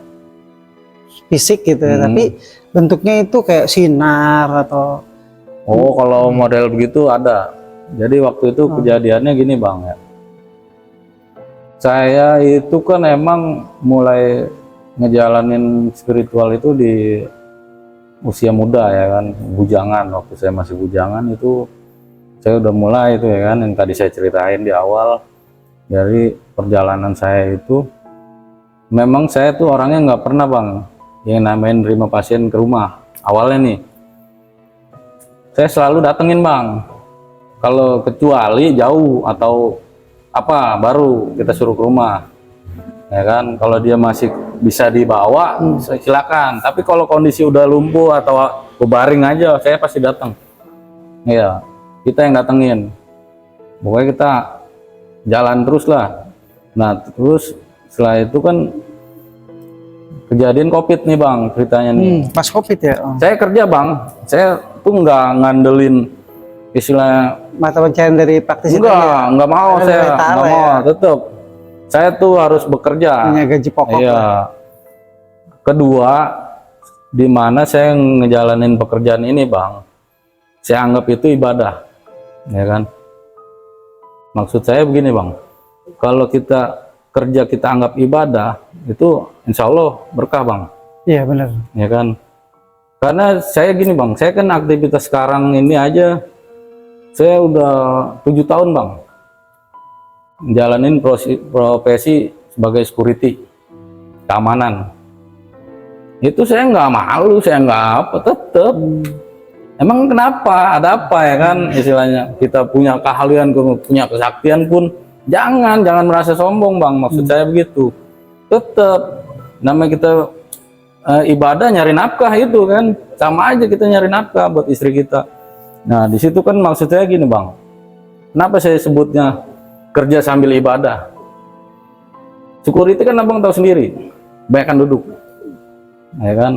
fisik gitu, tapi bentuknya itu kayak sinar atau? Oh, kalau model begitu ada. Jadi waktu itu kejadiannya gini bang ya. Saya itu kan emang mulai ngejalanin spiritual itu di usia muda ya kan, bujangan. Waktu saya masih bujangan itu saya udah mulai itu ya kan, yang tadi saya ceritain di awal. Dari perjalanan saya itu memang saya tuh orangnya nggak pernah bang yang namanya nerima pasien ke rumah. Awalnya nih saya selalu datengin bang, kalau kecuali jauh atau apa baru kita suruh ke rumah ya kan. Kalau dia masih bisa dibawa silakan, tapi kalau kondisi udah lumpuh atau berbaring aja saya pasti datang. Ya kita yang datengin, pokoknya kita jalan terus lah. Nah terus setelah itu kan kejadian COVID nih bang, ceritanya nih. Pas COVID ya. Oh. Saya kerja bang, saya tuh nggak ngandelin istilah, Mata pencaharian dari praktisi itu ya? nggak mau Ada saya, dari Ta'ala nggak mau, ya? tetap. Saya tuh harus bekerja. Punya gaji pokok. Iya. Kedua, di mana saya ngejalanin pekerjaan ini bang, saya anggap itu ibadah, ya kan? Maksud saya begini bang, kalau kita kerja kita anggap ibadah, itu insya Allah berkah bang, Iya benar. ya kan? Karena saya gini bang, saya kan aktivitas sekarang ini aja, saya udah 7 tahun bang, jalanin profesi sebagai security, keamanan. Itu saya nggak malu, saya nggak apa, tetep. Emang kenapa? Ada apa ya kan? Istilahnya kita punya keahlian, punya kesaktian pun jangan merasa sombong bang. Maksud saya begitu. Tetep namanya kita ibadah nyari nafkah itu kan, sama aja kita nyari nafkah buat istri kita. Nah di situ kan maksud saya gini bang. Kenapa saya sebutnya kerja sambil ibadah? Security kan abang tahu sendiri, banyak kan duduk, ya kan?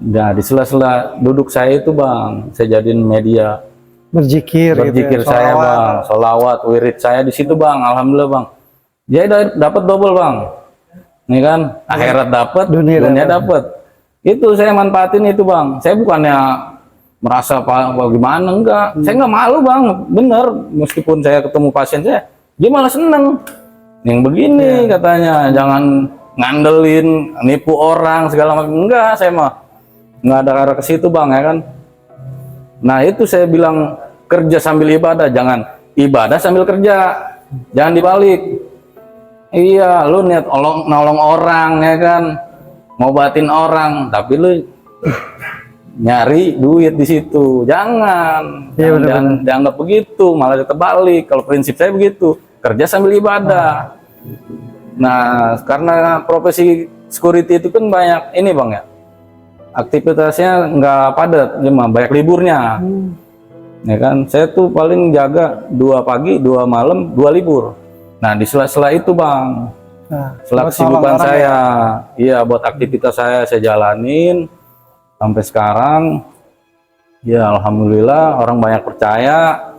Nah di sela-sela duduk saya itu bang, saya jadiin media Berzikir berzikir gitu ya. saya Sholawat. bang, sholawat, wirid saya di situ bang, alhamdulillah bang. Jadi dapat double bang, ini kan akhirat dapat, Dunia dunia dapat. Itu saya manfaatin itu bang. Saya bukannya merasa apa gimana, enggak. Saya nggak malu bang, bener. Meskipun saya ketemu pasien saya, dia malah seneng. Yang begini katanya, jangan ngandelin, nipu orang segala macam. Enggak, saya mah nggak ada arah ke situ bang, ya kan. Nah itu saya bilang kerja sambil ibadah, jangan ibadah sambil kerja, jangan dibalik. Iya, lu niat nolong orang ya kan, ngobatin orang, tapi lu nyari duit di situ, jangan, Iya, jangan dianggap begitu, malah terbalik. Kalau prinsip saya begitu, kerja sambil ibadah. Nah karena profesi security itu kan banyak ini bang ya, aktivitasnya nggak padat, cuma banyak liburnya, ya kan. Saya tuh paling jaga 2 pagi, 2 malam, 2 libur. Nah di sela-sela itu bang, Nah, sela buat kesibukan nolong orang saya, iya buat aktivitas saya jalanin sampai sekarang. Ya alhamdulillah orang banyak percaya.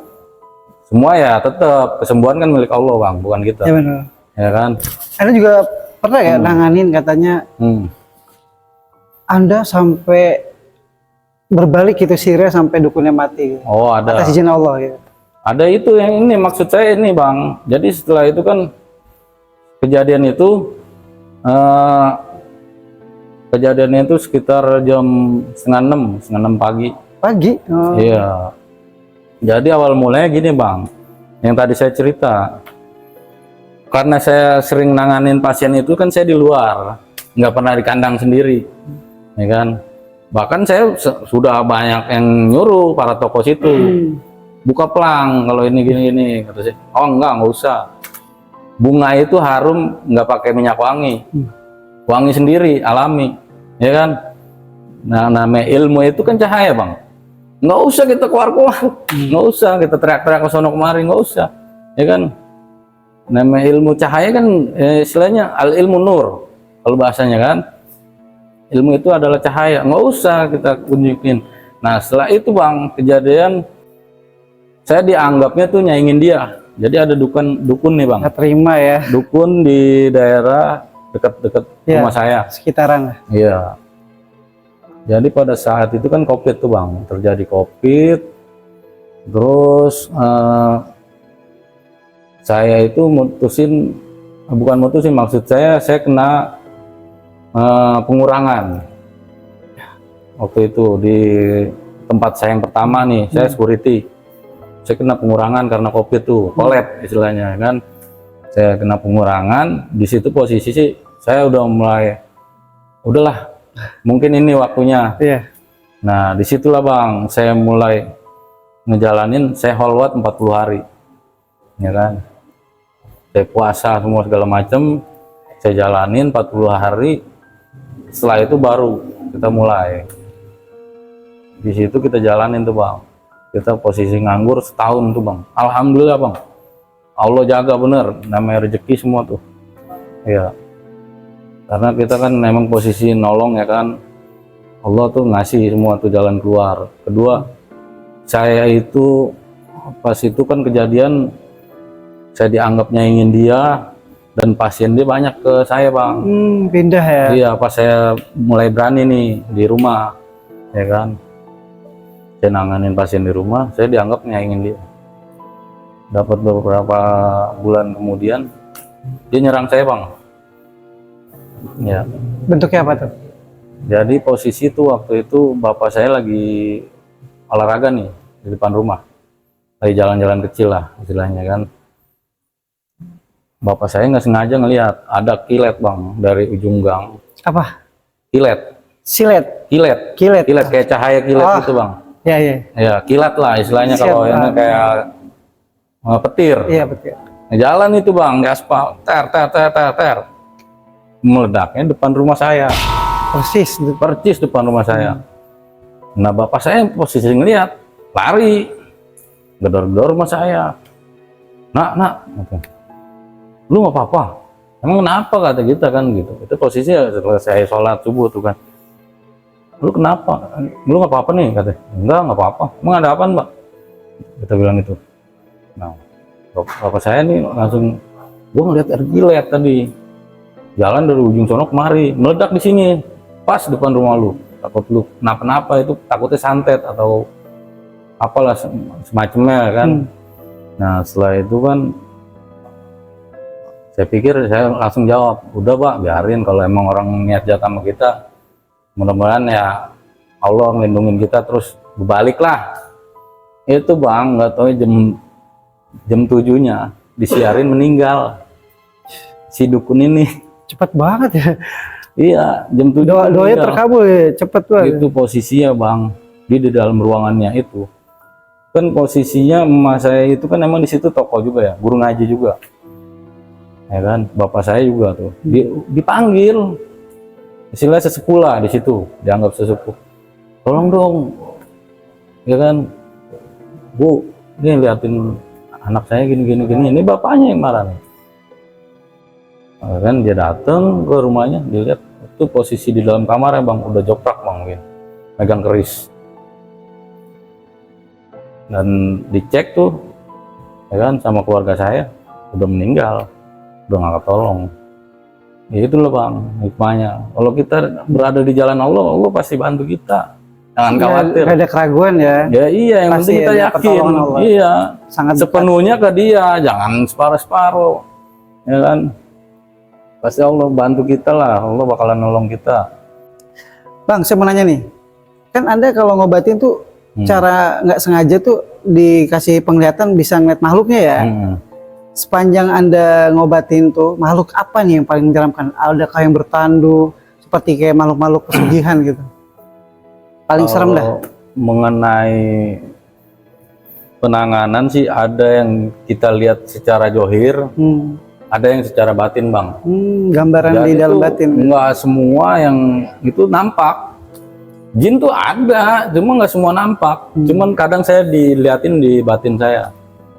Semua ya tetap kesembuhan kan milik Allah bang, bukan kita, Ya benar. ya kan. Anda juga pernah ya nanganin katanya Anda sampai berbalik gitu sirnya sampai dukunnya mati gitu. Oh ada. Atas izin Allah gitu. Ada itu yang ini maksud saya ini bang. Jadi setelah itu kan kejadiannya itu sekitar jam setengah 6 pagi. Pagi. Oh. Iya. Jadi awal mulanya gini bang, yang tadi saya cerita. Karena saya sering nanganin pasien itu kan saya di luar, nggak pernah di kandang sendiri, ya kan. Bahkan saya sudah banyak yang nyuruh para toko situ. Buka pelang kalau ini gini kata saya. Oh nggak usah, bunga itu harum nggak pakai minyak wangi, wangi sendiri alami, ya kan. Nah namanya ilmu itu kan cahaya bang, nggak usah kita keluar nggak usah kita teriak-teriak ke sono kemari, nggak usah, ya kan. Namanya ilmu cahaya kan istilahnya al ilmu nur kalau bahasanya kan, ilmu itu adalah cahaya, nggak usah kita tunjukin. Nah setelah itu bang kejadian, saya dianggapnya tuh nyaingin dia. Jadi ada dukun nih bang. Nggak terima ya. Dukun di daerah dekat-dekat Ya, rumah saya. sekitaran. Iya. Jadi pada saat itu kan COVID tuh bang, terjadi COVID. Terus saya itu bukan mutusin, maksud saya kena pengurangan. Waktu itu di tempat saya yang pertama nih, saya security. Saya kena pengurangan karena COVID tuh, collab istilahnya kan. Saya kena pengurangan, di situ posisi sih saya udah mulai, udahlah, mungkin ini waktunya. Iya. Nah, disitulah bang, saya mulai ngejalanin, saya holwat 40 hari, ya kan. Saya puasa semua segala macem, saya jalanin 40 hari. Setelah itu baru kita mulai. Di situ kita jalanin tuh bang. Kita posisi nganggur setahun tuh bang. Alhamdulillah bang. Allah jaga bener. Namanya rezeki semua tuh. Iya. Karena kita kan memang posisi nolong ya kan, Allah tuh ngasih semua tuh jalan keluar. Kedua, saya itu pas itu kan kejadian, saya dianggapnya ingin dia, dan pasien dia banyak ke saya bang. Pindah ya. Iya, pas saya mulai berani nih di rumah, ya kan, saya nanganin pasien di rumah, saya dianggap ingin dia. Dapat beberapa bulan kemudian, dia nyerang saya bang. Ya. Bentuknya apa tuh? Jadi posisi tuh waktu itu bapak saya lagi olahraga nih di depan rumah, lagi jalan-jalan kecil lah istilahnya kan. Bapak saya nggak sengaja ngelihat ada kilat bang dari ujung gang. Apa? Kilat. Silet. Kilat. Kilat. Kilat kayak cahaya kilat gitu bang. Ya ya. Ya kilat lah istilahnya, Siap, kalau ini kayak petir. Iya betul. Nah, jalan itu bang di aspal, ter ter ter ter ter, meledaknya depan rumah saya. Persis depan rumah saya. Nah bapak saya posisi ngeliat, lari, gedor-gedor rumah saya. Nak, gitu. Lu nggak apa-apa? Emang kenapa, kata kita kan gitu. Itu posisinya setelah saya sholat subuh tuh kan. Lu kenapa? Lu nggak apa-apa nih, katanya. Enggak apa-apa. Emang ada apaan mbak? Kita bilang itu. Nah bapak saya nih langsung, gua ngeliat air kilat tadi jalan dari ujung sono kemari, meledak di sini pas depan rumah lu. Takut lu kenapa-napa, itu takutnya santet atau apalah semacamnya kan. Nah setelah itu kan saya pikir, saya langsung jawab, udah pak biarin, kalau emang orang niat jahat sama kita, mudah-mudahan ya Allah melindungi kita terus berbalik lah. Itu bang nggak tahu jam 7-nya disiarin meninggal si dukun ini. Cepat banget ya. Iya, jam 7 doanya terkabul ya, cepet banget. Itu posisinya bang di dalam ruangannya itu kan, posisinya emak saya itu kan emang di situ toko juga ya, guru ngaji juga ya kan. Bapak saya juga tuh dipanggil, istilahnya sesepuh lah di situ, dianggap sesepuh, tolong dong ya kan bu, ini liatin anak saya gini, ini bapaknya yang marah nih. Nah, kan dia datang ke rumahnya, dilihat itu posisi di dalam kamar ya bang, udah joprak bang, mungkin megang keris, dan dicek tuh ya kan sama keluarga saya udah meninggal, udah nggak ketolong. Ya itu loh bang hikmahnya, kalau kita berada di jalan Allah, Allah pasti bantu kita, jangan khawatir. Gak ada keraguan ya. Ya iya, yang penting kita yakin. Iya, sangat sepenuhnya ke dia, jangan separuh-separuh ya kan. Pasti Allah bantu kita lah, Allah bakalan nolong kita. Bang, saya mau nanya nih, kan Anda kalau ngobatin tuh cara nggak sengaja tuh dikasih penglihatan bisa ngeliat makhluknya ya. Sepanjang Anda ngobatin tuh, makhluk apa nih yang paling menyeramkan? Adakah yang bertandu seperti kayak makhluk-makhluk pesugihan gitu? Paling serem dah. Mengenai penanganan sih ada yang kita lihat secara johir, ada yang secara batin bang. Gambaran jadi di dalam batin. Enggak semua yang itu nampak. Jin tuh ada, cuma nggak semua nampak. Cuman kadang saya diliatin di batin saya,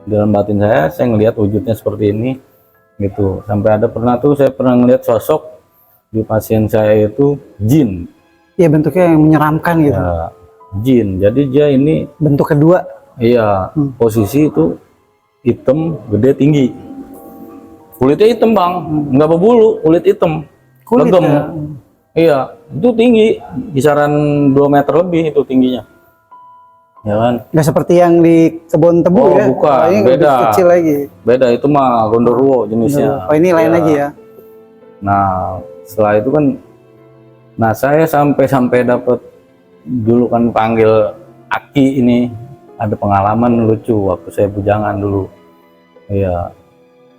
dalam batin saya ngelihat wujudnya seperti ini gitu. Sampai ada saya pernah ngelihat sosok di pasien saya itu jin. Iya, bentuknya yang menyeramkan gitu. Ya, jin. Jadi dia ini bentuk kedua. Iya, posisi itu hitam, gede, tinggi. Kulitnya hitam bang, nggak berbulu, kulit hitam, legem. Ya. Iya, itu tinggi, kisaran 2 meter lebih itu tingginya. Ya kan? Nggak seperti yang di kebun tebu ya? Bukan, ini beda. lebih kecil lagi. Beda, itu mah gondoruo jenisnya. Oh ini lain lagi ya? Nah, setelah itu kan, nah saya sampai dapat julukan panggil Aki ini. Ada pengalaman lucu waktu saya bujangan dulu. Iya.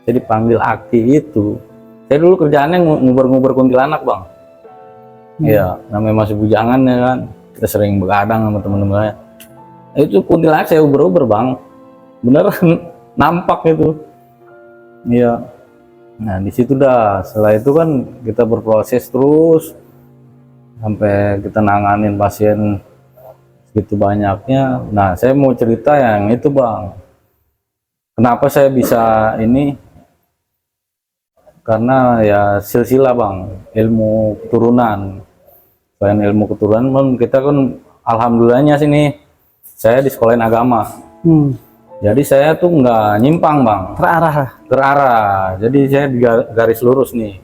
Jadi panggil Aki itu, saya dulu kerjaannya nguber-nguber kuntilanak bang. Iya, namanya masih bujangan ya kan, kita sering begadang sama temen-temen saya. Itu kuntilanak saya uber-uber bang, beneran nampak itu. Iya. Nah di situ dah, setelah itu kan kita berproses terus sampai kita nanganin pasien segitu banyaknya. Nah saya mau cerita yang itu bang, kenapa saya bisa ini. karena ya silsilah bang, ilmu keturunan. Selain ilmu keturunan kan kita kan alhamdulillahnya sini saya di sekolahin agama. Jadi saya tuh nggak nyimpang bang, Terarah lah. terarah. Jadi saya di garis lurus nih.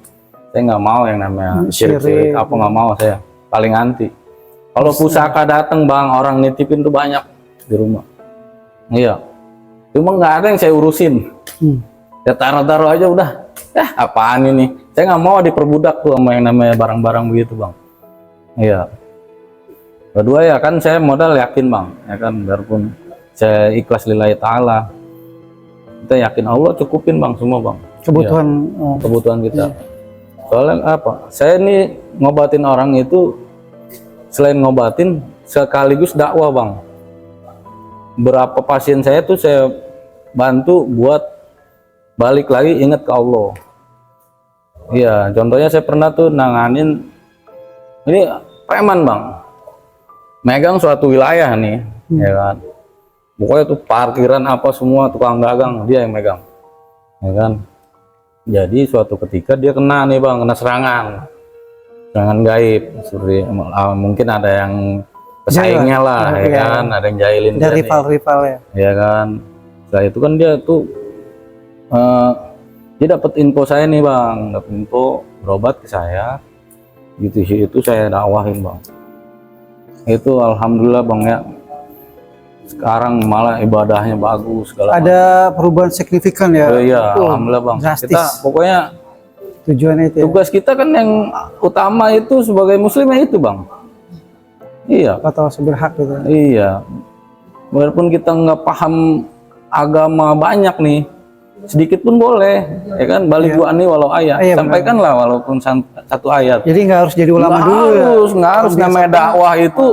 Saya nggak mau yang namanya syirik apa, nggak mau, saya paling anti. Kalau pusaka datang bang, orang nitipin tuh banyak di rumah. Iya. Cuma nggak ada yang saya urusin. Ya taruh-taruh aja udah. Apaan ini? Saya nggak mau diperbudak tuh sama yang namanya barang-barang begitu bang. Iya. Kedua ya kan saya modal yakin bang, ya kan, biarpun saya ikhlas lillahi ta'ala, kita yakin Allah cukupin bang semua bang. Kebutuhan. Iya, kebutuhan kita. Soalnya apa? Saya nih ngobatin orang itu selain ngobatin sekaligus dakwah bang. Berapa pasien saya tuh saya bantu buat balik lagi ingat ke Allah. Iya, contohnya saya pernah tuh nanganin ini preman bang, megang suatu wilayah nih, ya kan. Pokoknya tuh parkiran apa semua tukang dagang dia yang megang, ya kan. Jadi suatu ketika dia kena nih bang, kena serangan gaib. Mungkin ada yang pesaingnya lah, ya kan, ada yang jahilin dia, rival-rival ya kan. Setelah itu kan dia tuh dia dapat info saya nih bang, dapat info berobat ke saya. Gitu sih, itu saya dakwahin bang. Itu alhamdulillah bang ya, sekarang malah ibadahnya bagus segala ada perubahan signifikan ya. Iya, alhamdulillah bang. Drastis. Kita pokoknya Tujuannya itu tugas kita kan yang utama itu sebagai muslim itu bang. Iya, atau seberhak gitu. iya, walaupun kita nggak paham agama banyak nih, sedikit pun boleh, ya kan, balik gua nih walau ayat, sampaikanlah walaupun satu ayat. Jadi nggak harus jadi ulama dulu nggak harus namanya dakwah itu.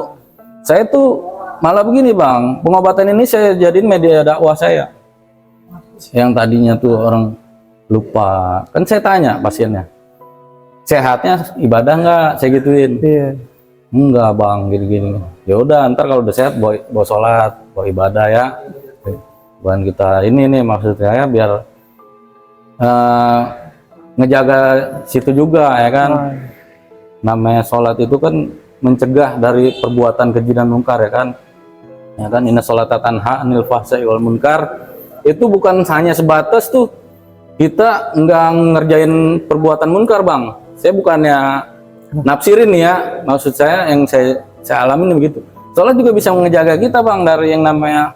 Saya tuh malah begini bang, pengobatan ini saya jadiin media dakwah saya. Yang tadinya tuh orang lupa, kan saya tanya pasiennya, sehatnya ibadah nggak, saya gituin. Enggak bang, gini-gini. Ya udah, ntar kalau udah sehat bawa sholat, bawa ibadah ya. Bukan kita ini nih maksud saya biar ngejaga situ juga, ya kan. Namanya sholat itu kan mencegah dari perbuatan keji dan munkar, ya kan. Ya kan, inna sholata tanha 'anil fahsya'i wal munkar. Itu bukan hanya sebatas tuh kita nggak ngerjain perbuatan munkar bang. Saya bukannya nafsirin ya, maksud saya yang saya alamin begitu. Sholat juga bisa menjaga kita bang dari yang namanya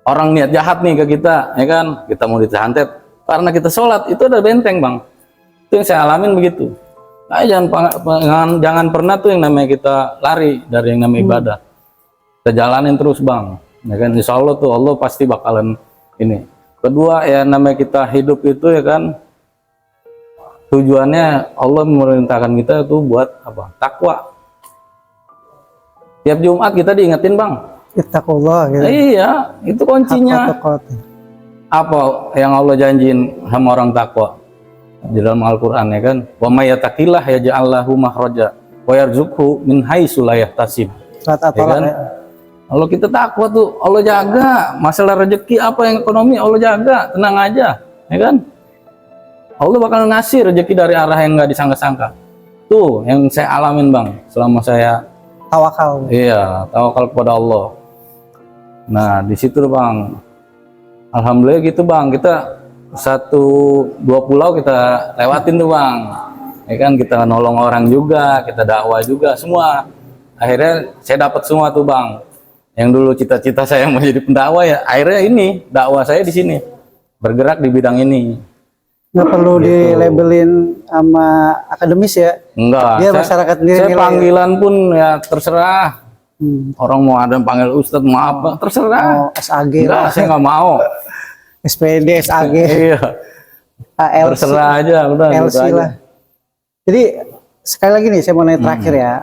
orang niat jahat nih ke kita, ya kan, kita mau disantet karena kita sholat, itu ada benteng bang. Itu yang saya alamin begitu. Nah, jangan pernah tuh yang namanya kita lari dari yang namanya ibadah. Kita jalanin terus bang, ya kan, insya Allah tuh Allah pasti bakalan ini. Kedua ya namanya kita hidup itu, ya kan, tujuannya Allah memerintahkan kita tuh buat apa? Takwa. Tiap Jumat kita diingetin bang, ittaqullah gitu. Iya, itu kuncinya. Apa yang Allah janjiin sama orang takwa di dalam Al-Qur'an, ya kan? Wa may yattaqillah yaj'al lahu makhraja wa yarzuqhu min haitsu la yahtasib. Ya kan? Kalau kita takwa tuh Allah jaga, masalah rezeki apa yang ekonomi Allah jaga, tenang aja, ya kan? Allah bakal ngasih rezeki dari arah yang nggak disangka-sangka. Tuh yang saya alamin bang selama saya tawakal. Iya, tawakal kepada Allah. Nah di situ bang, alhamdulillah gitu bang, kita 1-2 pulau kita lewatin tuh bang, ya kan, kita nolong orang juga, kita dakwah juga, semua. Akhirnya saya dapat semua tuh bang. Yang dulu cita-cita saya mau jadi pendakwa, ya akhirnya ini dakwah saya di sini, bergerak di bidang ini. Nggak perlu gitu dilabelin sama akademis ya? Enggak. Dia masyarakat sendiri. Saya panggilan pun ya terserah. Orang mau ada yang panggil Ustadz, mau apa, terserah. SAG lah. Saya nggak mau. SPD, SAG. Iya. ALC. Terserah aja, udah. LC gitu lah. Aja. Jadi sekali lagi nih saya mau nanya terakhir ya.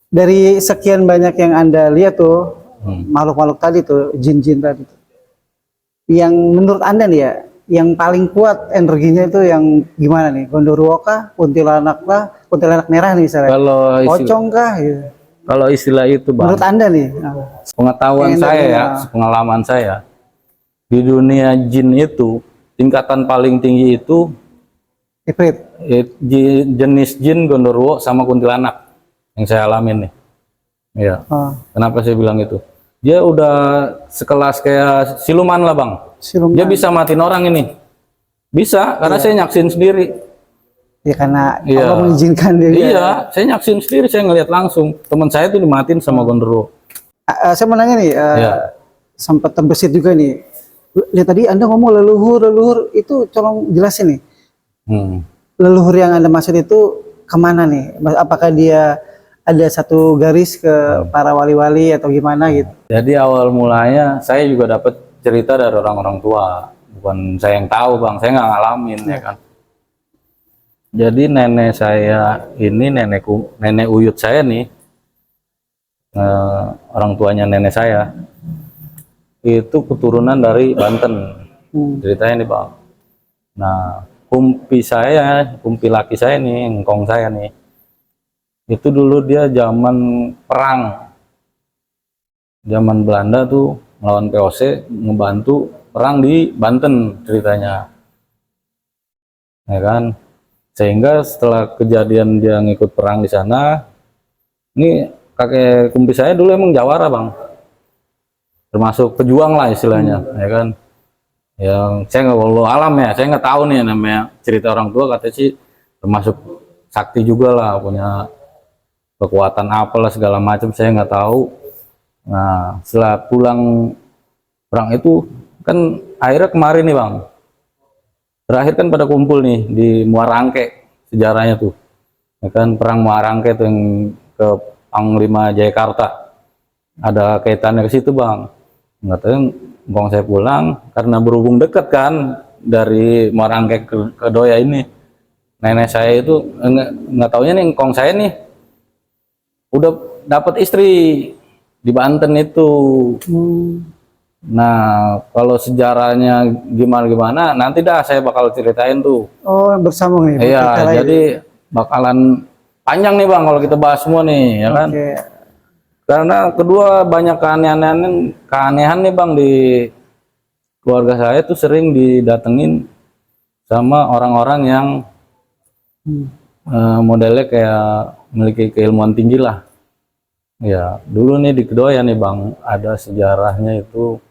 Dari sekian banyak yang Anda lihat tuh, makhluk-makhluk tadi tuh, jin-jin tadi tuh, yang menurut Anda nih ya, yang paling kuat energinya itu yang gimana nih? Gondoruo kah? Kuntilanak kah? Kuntilanak merah nih misalnya? Pocong kah? Gitu. Kalau istilah itu bang, menurut Anda nih, pengetahuan saya ya, pengalaman saya, di dunia jin itu tingkatan paling tinggi itu Ifrit. jenis jin gondoruo sama kuntilanak yang saya alamin nih. Iya. Oh, Kenapa saya bilang itu? Dia udah sekelas kayak siluman lah bang. siluman. Dia bisa matiin orang ini. Bisa, karena saya nyaksin sendiri. Ya karena Iya. Allah mengizinkan dia. Iya, saya nyaksin sendiri, saya ngelihat langsung. Teman saya tuh dimatiin sama gondoruo. Saya mau nanya nih, Iya. sempat terbesit juga nih. Lihat tadi Anda ngomong leluhur itu tolong jelasin nih. Hmm. Leluhur yang Anda maksud itu kemana nih? Apakah dia ada satu garis ke para wali-wali atau gimana gitu? Jadi awal mulanya saya juga dapat cerita dari orang-orang tua. Bukan saya yang tahu bang, saya nggak ngalamin ya kan. Jadi nenek saya ini nenek uyut saya nih, orang tuanya nenek saya itu keturunan dari Banten. Ceritanya nih bang. Nah kumpi laki saya nih, engkong saya nih, itu dulu dia zaman perang, zaman Belanda tuh melawan VOC, ngebantu perang di Banten ceritanya, ya kan. Sehingga setelah kejadian dia ngikut perang di sana, ini kakek kumpi saya dulu emang jawara bang, termasuk pejuang lah istilahnya, ya kan. Yang saya nggak perlu alam ya, saya nggak tahu nih namanya cerita orang tua, katanya sih termasuk sakti juga lah, punya kekuatan apalah segala macam, saya nggak tahu. Nah setelah pulang perang itu kan akhirnya kemarin nih bang, terakhir kan pada kumpul nih di Muarangke, sejarahnya tuh ya kan, perang Muarangke tuh yang ke Panglima Jayakarta, ada kaitannya ke situ bang. Nggak tahu, bang saya pulang karena berhubung dekat kan dari Muarangke ke Doya ini, nenek saya itu nggak taunya nih engkong saya nih udah dapat istri di Banten itu. Nah kalau sejarahnya gimana nanti dah saya bakal ceritain tuh. Oh, bersambung nih. Iya, jadi bakalan panjang nih bang kalau kita bahas semua nih, ya kan. Oke. Karena kedua banyak keanehan nih bang, di keluarga saya tuh sering didatengin sama orang-orang yang modelnya kayak memiliki keilmuan tinggi lah. Ya dulu nih di Kedoya nih bang, ada sejarahnya itu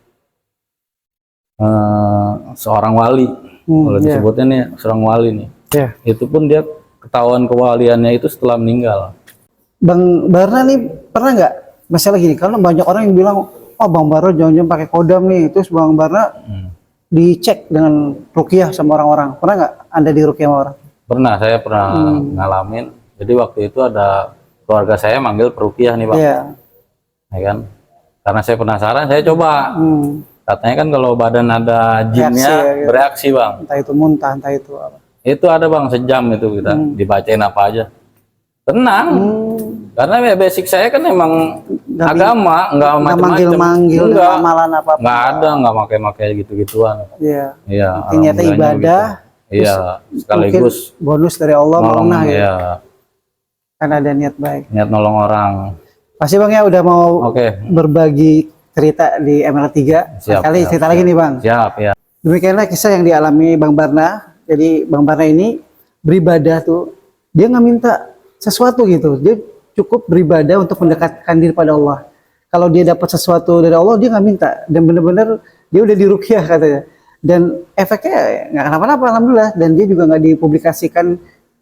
seorang wali, kalau disebutnya nih seorang wali nih. Itu pun dia ketahuan kewaliannya itu setelah meninggal. Bang Barna nih pernah nggak masalah gini? Karena banyak orang yang bilang, oh Bang Barna jangan-jangan pakai kodam nih. Terus Bang Barna dicek dengan ruqyah sama orang-orang. Pernah nggak Anda di ruqyah sama orang? Pernah, saya pernah ngalamin. Jadi waktu itu ada keluarga saya manggil peruqyah nih bang, ya kan. Karena saya penasaran, saya coba. Katanya kan kalau badan ada jinnya bereaksi bang. Entah itu muntah, entah itu apa. Itu ada bang, sejam itu kita dibacain apa aja. Tenang. Karena ya basic saya kan emang agama, nggak macam-macam. Manggil-manggil, amalan apa-apa. Nggak ada, nggak pakai gitu-gituan. Iya. Iya. Ternyata ibadah. Iya, sekaligus bonus dari Allah nolong, ya. Iya. Karena ada niat baik. Niat nolong orang. Pasti bang ya udah mau berbagi cerita di ML3. Sekali cerita lagi nih bang. Siap ya. Demikianlah kisah yang dialami Bang Barna. Jadi Bang Barna ini beribadah tuh, dia nggak minta sesuatu gitu. Dia cukup beribadah untuk mendekatkan diri pada Allah. Kalau dia dapat sesuatu dari Allah, dia nggak minta. Dan benar-benar dia udah diruqyah katanya. Dan efeknya nggak kenapa-napa alhamdulillah. Dan dia juga nggak dipublikasikan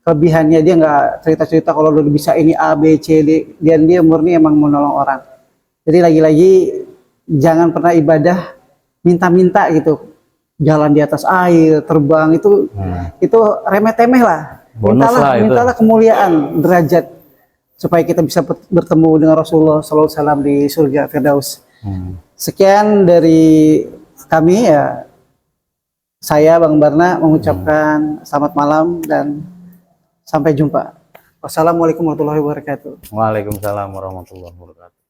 kelebihannya, dia nggak cerita-cerita kalau udah bisa ini A, B, C, D. Dan dia murni emang menolong orang. Jadi lagi-lagi jangan pernah ibadah minta-minta gitu. Jalan di atas air, terbang itu remeh-temeh lah. Mintalah kemuliaan, derajat supaya kita bisa bertemu dengan Rasulullah SAW di surga Firdaus. Sekian dari kami ya. Saya Bang Barna mengucapkan selamat malam dan sampai jumpa. Wassalamualaikum warahmatullahi wabarakatuh. Waalaikumsalam warahmatullahi wabarakatuh.